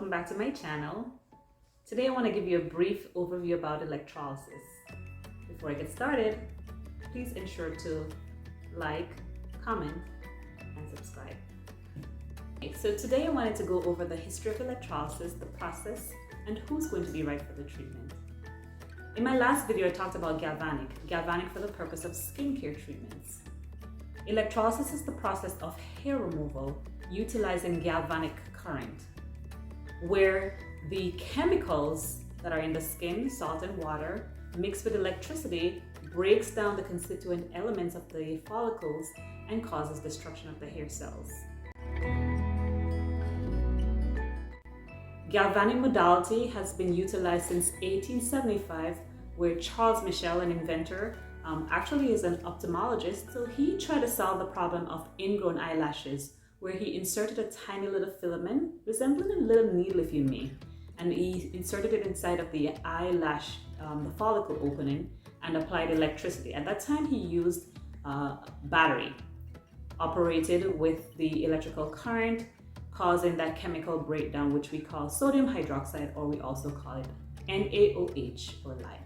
welcome back to my channel. Today I want to give you a brief overview about electrolysis. Before I get started, please ensure to like, comment, and subscribe. Okay, so today I wanted to go over the history of electrolysis, the process, and who's going to be right for the treatment. In my last video I talked about galvanic for the purpose of skincare treatments. Electrolysis is the process of hair removal utilizing galvanic current, where the chemicals that are in the skin, salt and water, mixed with electricity, breaks down the constituent elements of the follicles and causes destruction of the hair cells. Galvanic modality has been utilized since 1875, where Charles Michel, an inventor, actually is an ophthalmologist, so he tried to solve the problem of ingrown eyelashes, where he inserted a tiny little filament, resembling a little needle if you may, and he inserted it inside of the eyelash, the follicle opening, and applied electricity. At that time he used battery operated with the electrical current, causing that chemical breakdown, which we call sodium hydroxide, or we also call it NaOH or lye.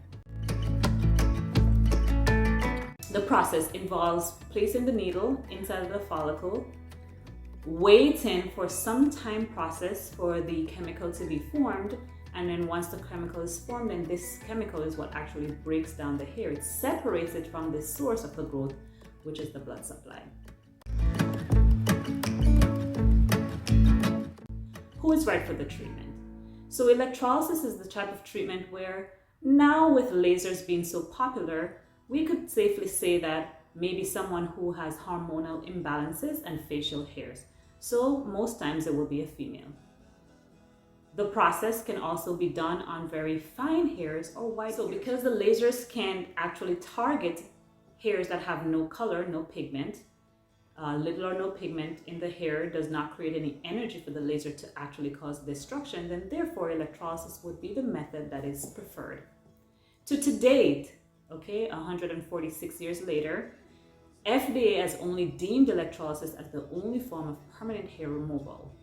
The process involves placing the needle inside of the follicle, waiting for some time process for the chemical to be formed, and then once the chemical is formed, then this chemical is what actually breaks down the hair. It separates it from the source of the growth, which is the blood supply. Who is right for the treatment? So electrolysis is the type of treatment where now with lasers being so popular, we could safely say that maybe someone who has hormonal imbalances and facial hairs. So most times it will be a female. The process can also be done on very fine hairs or white. So because the lasers can actually target hairs that have no color, no pigment, little or no pigment in the hair does not create any energy for the laser to actually cause destruction, then therefore electrolysis would be the method that is preferred. To date, 146 years later, FDA has only deemed electrolysis as the only form of permanent hair removal.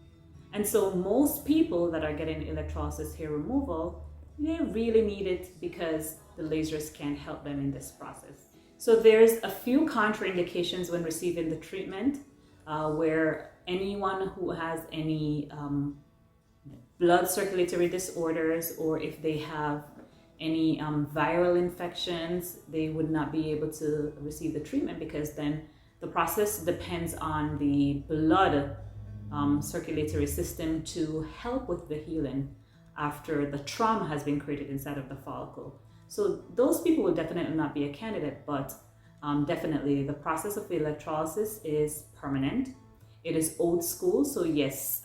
And so most people that are getting electrolysis hair removal, they really need it because the lasers can't help them in this process. So there's a few contraindications when receiving the treatment, where anyone who has any blood circulatory disorders, or if they have any viral infections, they would not be able to receive the treatment, because then the process depends on the blood circulatory system to help with the healing after the trauma has been created inside of the follicle. So those people will definitely not be a candidate, but definitely the process of electrolysis is permanent. It is old school, so yes,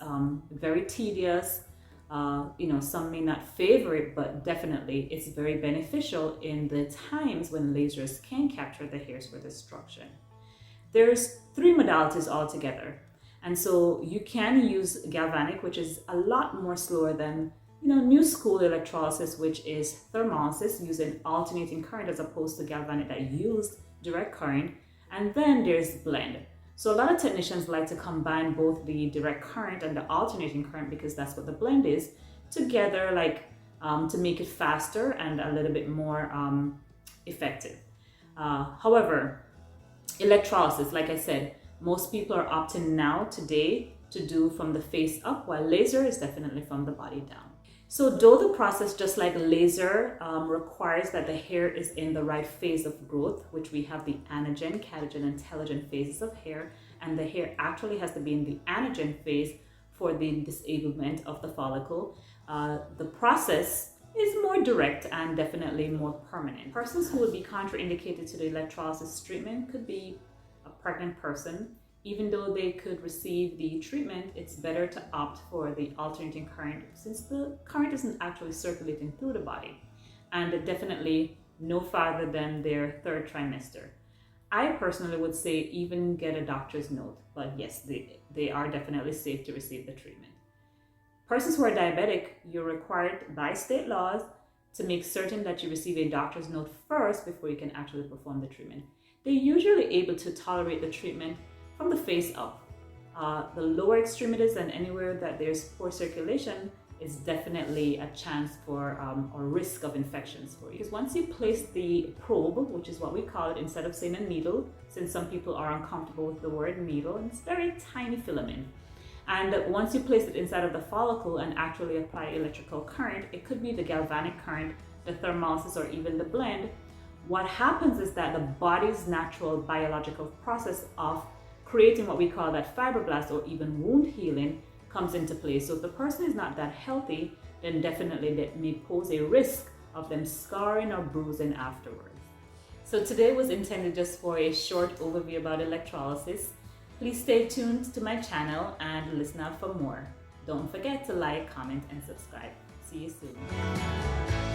very tedious. Some may not favor it, but definitely it's very beneficial in the times when lasers can capture the hairs for destruction. There's 3 modalities altogether. And so you can use galvanic, which is a lot more slower than new school electrolysis, which is thermolysis using alternating current, as opposed to galvanic that used direct current. And then there's blend. So a lot of technicians like to combine both the direct current and the alternating current, because that's what the blend is, together, to make it faster and a little bit more effective. However, electrolysis, like I said, most people are opting now today to do from the face up, while laser is definitely from the body down. So though the process, just like laser, requires that the hair is in the right phase of growth, which we have the anagen, catagen, and telogen phases of hair, and the hair actually has to be in the anagen phase for the disablement of the follicle, the process is more direct and definitely more permanent. Persons who would be contraindicated to the electrolysis treatment could be a pregnant person. Even though they could receive the treatment, it's better to opt for the alternating current, since the current isn't actually circulating through the body, and definitely no farther than their 3rd trimester. I personally would say even get a doctor's note, but yes, they are definitely safe to receive the treatment. Persons who are diabetic, you're required by state laws to make certain that you receive a doctor's note first before you can actually perform the treatment. They're usually able to tolerate the treatment from the face up. The lower extremities and anywhere that there's poor circulation, is definitely a chance for or risk of infections for you. Because once you place the probe, which is what we call it instead of saying a needle, since some people are uncomfortable with the word needle, and it's very tiny filament. And once you place it inside of the follicle and actually apply electrical current, it could be the galvanic current, the thermolysis, or even the blend. What happens is that the body's natural biological process of creating what we call that fibroblast or even wound healing comes into play. So if the person is not that healthy, then definitely that may pose a risk of them scarring or bruising afterwards. So today was intended just for a short overview about electrolysis. Please stay tuned to my channel and listen out for more. Don't forget to like, comment, and subscribe. See you soon.